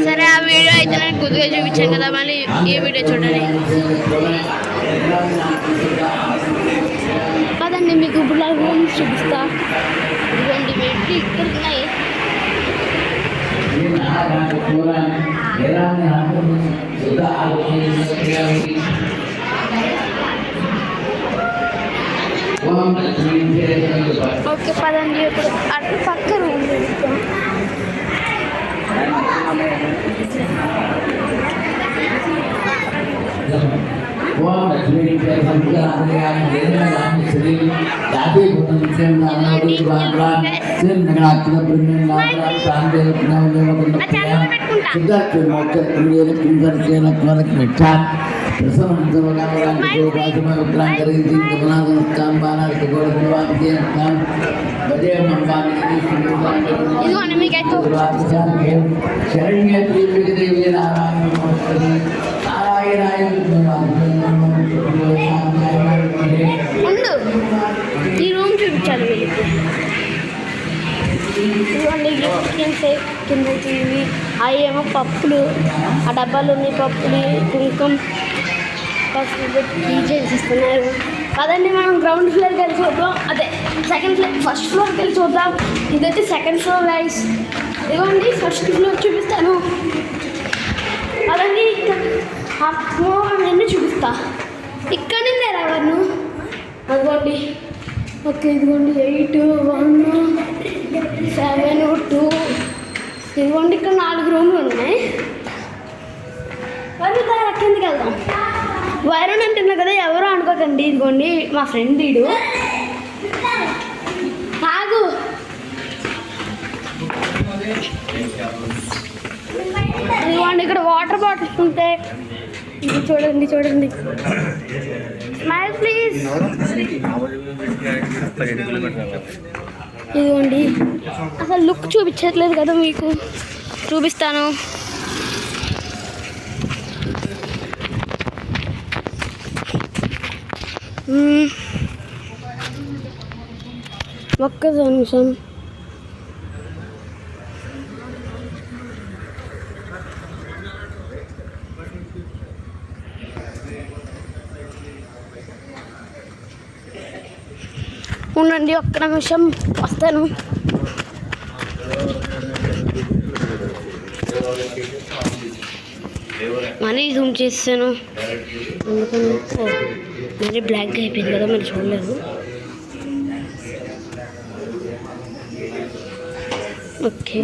సరే ఆ వీడియో అయితే నేను కొద్దిగా చూపించాను కదా, మళ్ళీ ఈ వీడియో చూడండి. కాదండి మీకు ఇప్పుడు రూమ్స్ చూపిస్తా. ఇదిగోండి పెట్టి ఇక్కడ ఉన్నాయి. ఓకే పదండి, ఇప్పుడు అటు పక్క రూమ్ చూపిస్తాం. ఈ రూమ్ చూపించాలి వీళ్ళకి. ఇదిగోండి కింద టీవీ, అవి ఏమో పప్పులు, ఆ డబ్బాలు ఉన్నాయి పప్పులు, కుంకుమ పసుపు డీజేస్ ఇస్తున్నారు. అదండి మనం గ్రౌండ్ ఫ్లోర్కి వెళ్ళి చూద్దాం, అదే సెకండ్ ఫ్లోర్, ఫస్ట్ ఫ్లోర్కి వెళ్ళి చూద్దాం. ఇదైతే సెకండ్ ఫ్లోర్ గైస్. ఇదిగోండి ఫస్ట్ ఫ్లోర్ చూపిస్తాను. అదండి అన్నీ చూపిస్తా. ఇక్కడ నుండే రావను. అదిగోండి ఓకే, ఇదిగోండి 8, 1, 7, 2. ఇదిగోండి ఇక్కడ 4 రూమ్లు ఉన్నాయి. మరి కిందకి వెళ్దాం. వైరన్ అంటున్నా కదా, ఎవరో అనుకోకండి. ఇదిగోండి మా ఫ్రెండ్ వీడు. ఆగు, ఇదిగోండి ఇక్కడ వాటర్ బాటిల్స్ ఉంటాయి. చూడండి చూడండి, స్మైల్ ప్లీజ్. ఇదిగోండి అసలు లుక్ చూపించట్లేదు కదా, మీకు చూపిస్తాను. ఒక్క నిమిషం. ఉండండి, ఒక్క నిమిషం వస్తాను. మళ్ళీ జూమ్ చేస్తాను, అందుకని మళ్ళీ బ్లాక్గా అయిపోయింది కదా, మరి చూడలేదు. ఓకే